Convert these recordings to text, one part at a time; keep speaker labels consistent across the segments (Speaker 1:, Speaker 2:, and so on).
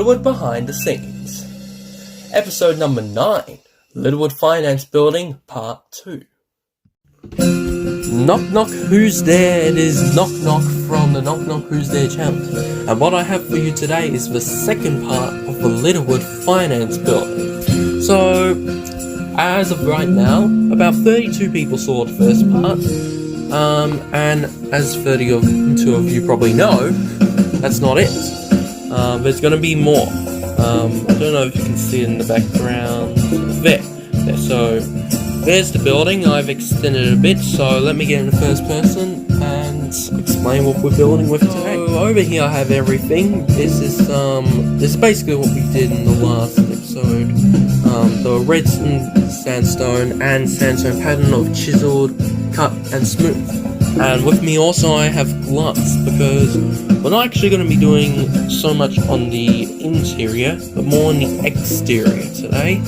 Speaker 1: Littlewood Behind the Scenes. Episode number 9, Littlewood Finance Building, Part 2. Knock knock, who's there? It is Knock Knock from the Knock Knock Who's There channel. And what I have for you today is the second part of the Littlewood Finance Building. So, as of right now, about 32 people saw the first part. And as 32 of you probably know, that's not it. There's going to be more. I don't know if you can see it in the background. There. So, there's the building. I've extended it a bit, so let me get in the first person and explain what we're building with today. So, over here I have everything. This is basically what we did in the last episode. The red sandstone and sandstone pattern of chiseled, cut and smooth. And with me also I have glass, because we're not actually going to be doing so much on the interior, but more on the exterior today.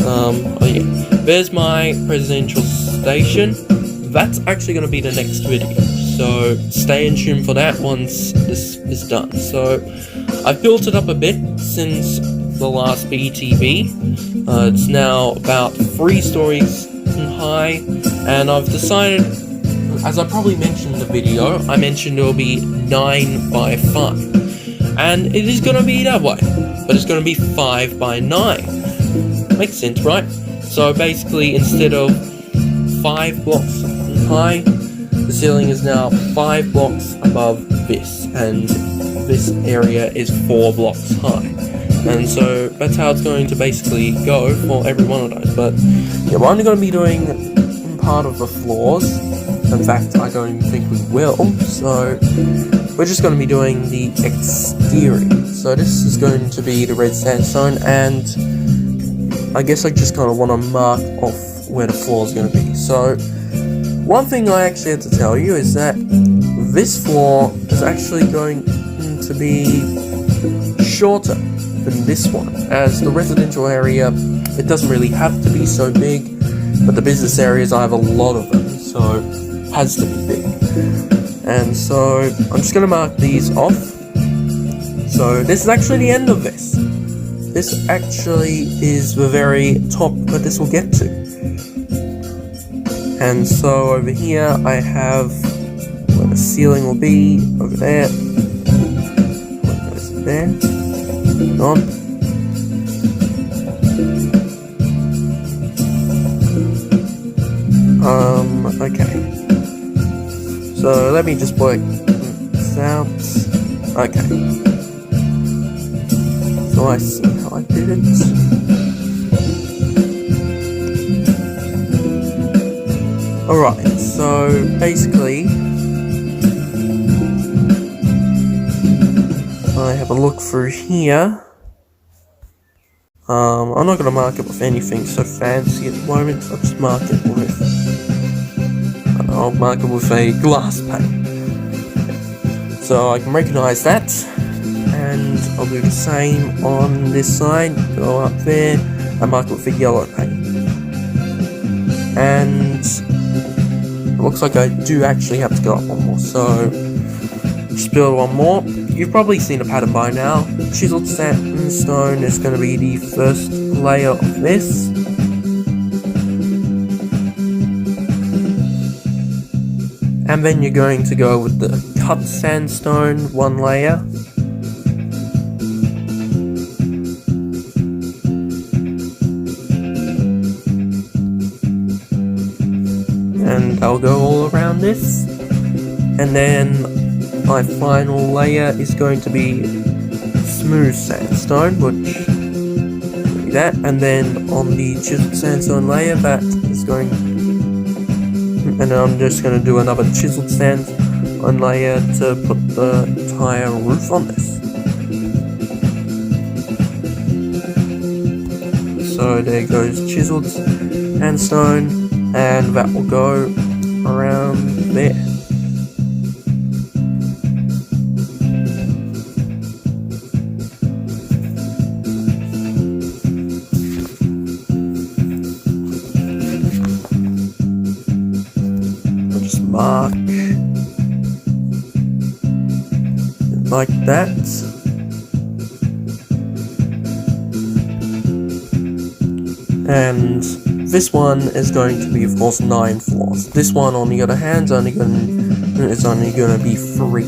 Speaker 1: Oh yeah, there's my presidential station. That's actually going to be the next video, so stay in tune for that once this is done. So I've built it up a bit since the last BTB. It's now about 3 stories high, and I've decided, as I probably mentioned in the video, I mentioned it will be 9 by 5. And it is going to be that way, but it's going to be 5 by 9. Makes sense, right? So basically, instead of 5 blocks high, the ceiling is now 5 blocks above this, and this area is 4 blocks high. And so that's how it's going to basically go for every one of those. But yeah, we're only going to be doing part of the floors. In fact, I don't even think we will. So we're just going to be doing the exterior. So this is going to be the red sandstone, and I guess I just kind of want to mark off where the floor is going to be. So one thing I actually have to tell you is that this floor is actually going to be shorter than this one, as the residential area, it doesn't really have to be so big, but the business areas, I have a lot of them, so it has to be big. And so I'm just going to mark these off. So this is actually the end of this. This actually is the very top that this will get to. And so over here I have where the ceiling will be, over there. Where goes it there? On. Okay. So let me just work this out. Okay. So I see how I did it. Alright, so basically I have a look through here. I'm not going to mark it with anything so fancy at the moment. I'll just mark it with a glass pane, so I can recognize that. And I'll do the same on this side. Go up there and mark it with a yellow paint. And it looks like I do actually have to go up one more, so just build one more. You've probably seen a pattern by now. Chiseled sandstone is going to be the first layer of this. And then you're going to go with the cut sandstone, 1 layer. And I'll go all around this. And then my final layer is going to be smooth sandstone, which will be that. And then on the chiseled sandstone layer, that is going, and then I'm just going to do another chiseled sandstone layer to put the entire roof on this. So there goes chiseled sandstone, and that will go around there. I'll just mark like that. and this one is going to be, of course, 9 floors. This one, on the other hand, is only going to be 3.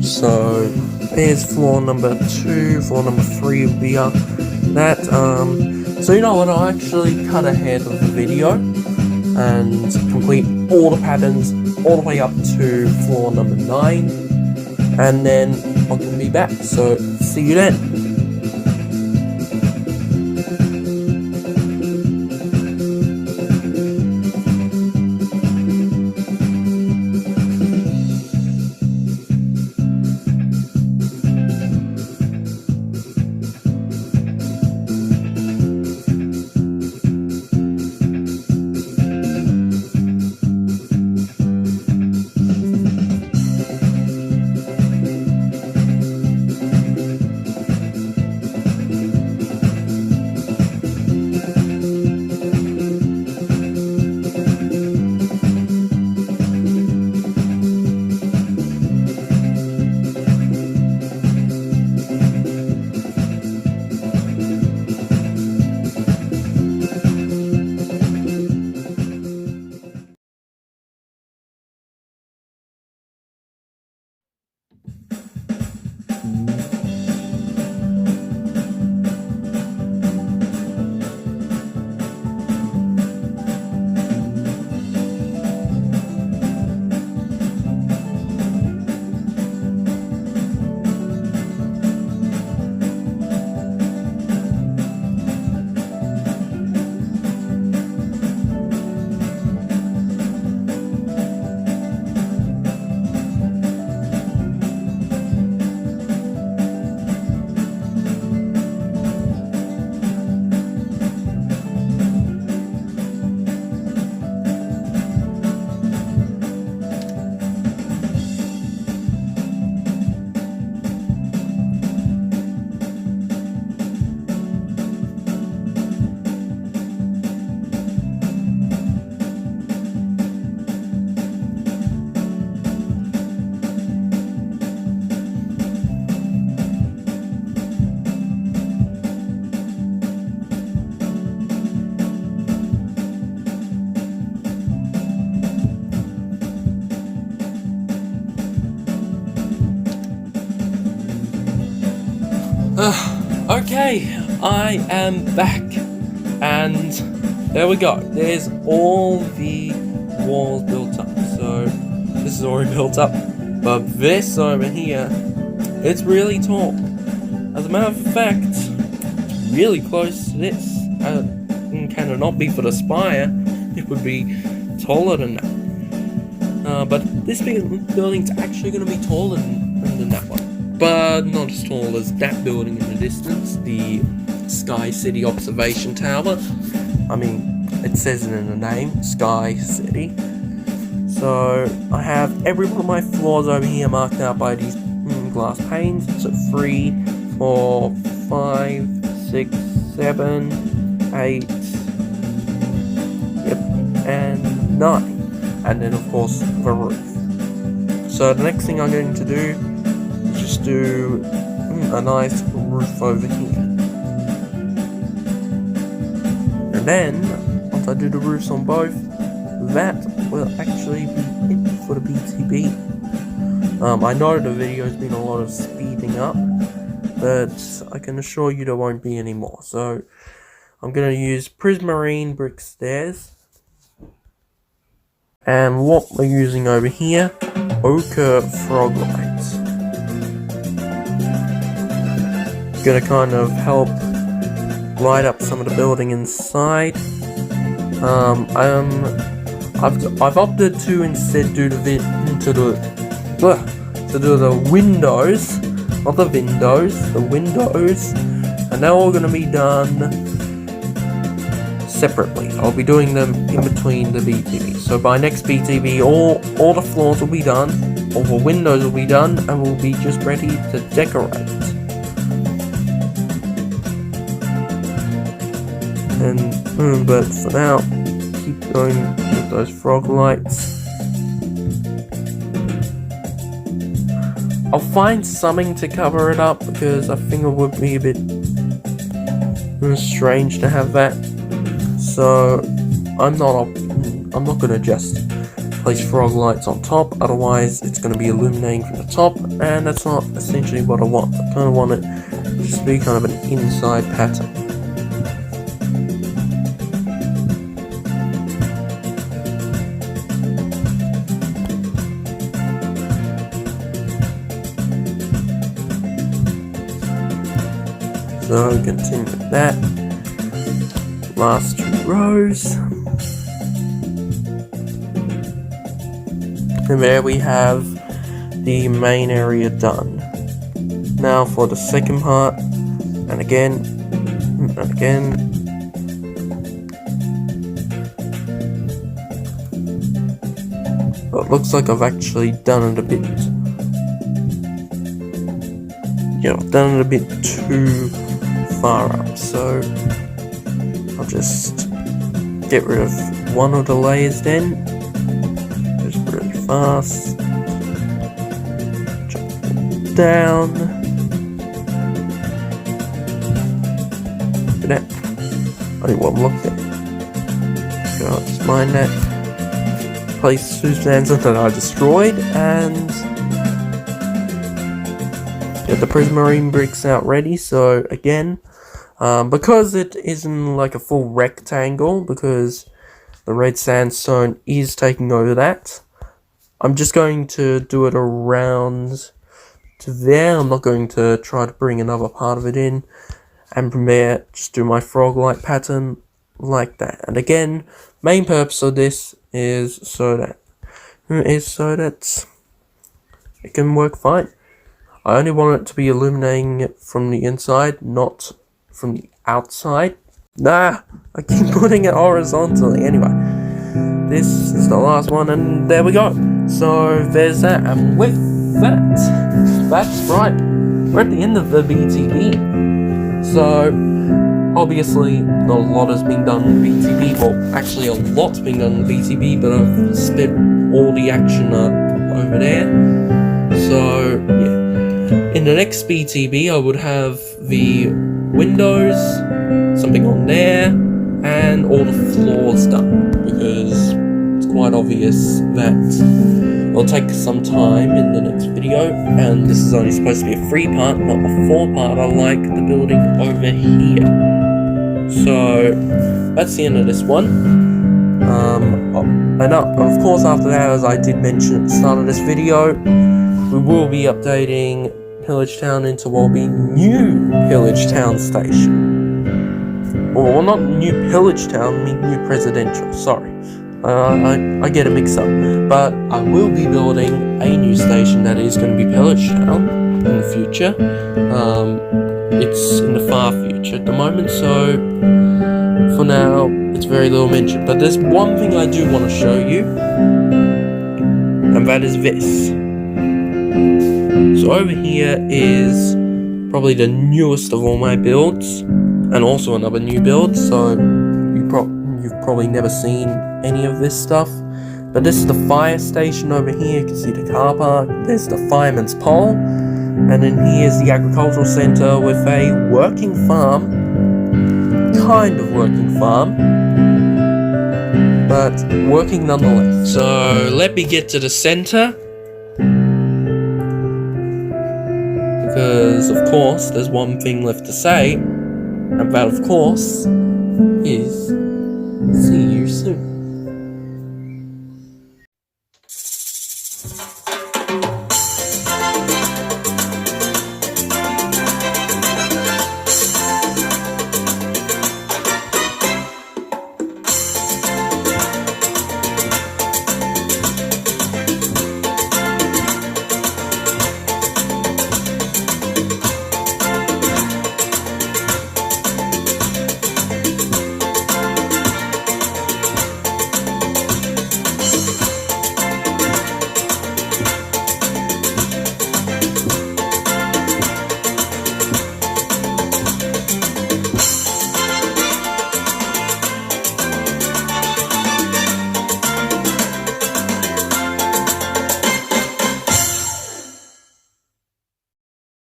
Speaker 1: So there's floor number 2, floor number 3 will be up. So you know what, I'll actually cut ahead of the video and complete all the patterns all the way up to floor number 9, and then I can be back. So see you then. Okay, I am back, and there we go. There's all the walls built up. So this is already built up, but this over here, it's really tall. As a matter of fact, it's really close to this. Can it not be for the spire? It would be taller than that. But this building's actually going to be taller than that one. But not as tall as that building in the distance, the Sky City Observation Tower. I mean, it says it in the name, Sky City. So I have every one of my floors over here marked out by these glass panes. So 3, 4, 5, 6, 7, 8, yep, and 9. And then of course the roof. So the next thing I'm going to do, just do a nice roof over here, and then once I do the roofs on both, that will actually be it for the BTB. I know the video's been a lot of speeding up, but I can assure you there won't be any more. So I'm going to use prismarine brick stairs, and what we're using over here, ochre frog lights. Gonna kind of help light up some of the building inside. I've opted to instead do the windows, not the windows, the windows, and they're all gonna be done separately. I'll be doing them in between the BTB. So by next BTB, all the floors will be done, all the windows will be done, and we'll be just ready to decorate. But for now, keep going with those frog lights. I'll find something to cover it up because I think it would be a bit strange to have that. So I'm not gonna just place frog lights on top, otherwise it's gonna be illuminating from the top, and that's not essentially what I want. I kind of want it to just be kind of an inside pattern. So continue with that. Last 2 rows. And there we have the main area done. Now for the second part, and again. Well, it looks like I've actually done it a bit. Yeah, I've done it a bit too far up, so I'll just get rid of one of the layers then. Just really fast. Jump down. Look at that. Only one block there. So I'll just mine that. Place 2 stanzas that I destroyed, and get the prismarine bricks out ready. So again, because it isn't like a full rectangle, because the red sandstone is taking over that, I'm just going to do it around to there. I'm not going to try to bring another part of it in, and from there just do my frog light pattern like that. And again, main purpose of this is so that it can work fine. I only want it to be illuminating it from the inside, not from the outside. Nah, I keep putting it horizontally. Anyway, this is the last one, and there we go. So there's that, and with that's right, we're at the end of the BTB. So obviously not a lot has been done in BTB, well actually a lot's been done in BTB, but I've sped all the action up over there. So yeah. In the next BTB, I would have the windows, something on there, and all the floors done, because it's quite obvious that it'll take some time in the next video, and this is only supposed to be a 3-part, not a 4-part. I like the building over here. So that's the end of this one. And of course, after that, as I did mention at the start of this video, we will be updating Pillagetown into what will be new Pillagetown Station. Well, not new Pillagetown, I mean new Presidential, sorry. I get it mixed up. But I will be building a new station that is going to be Pillagetown in the future. It's in the far future at the moment, so for now, it's very little mentioned. But there's one thing I do want to show you, and that is this. So over here is probably the newest of all my builds, and also another new build, so you've probably never seen any of this stuff. But this is the fire station over here. You can see the car park. There's the fireman's pole, and then here's the agricultural center with a working farm, kind of working farm, but working nonetheless. So let me get to the center, because of course there's one thing left to say, and that of course is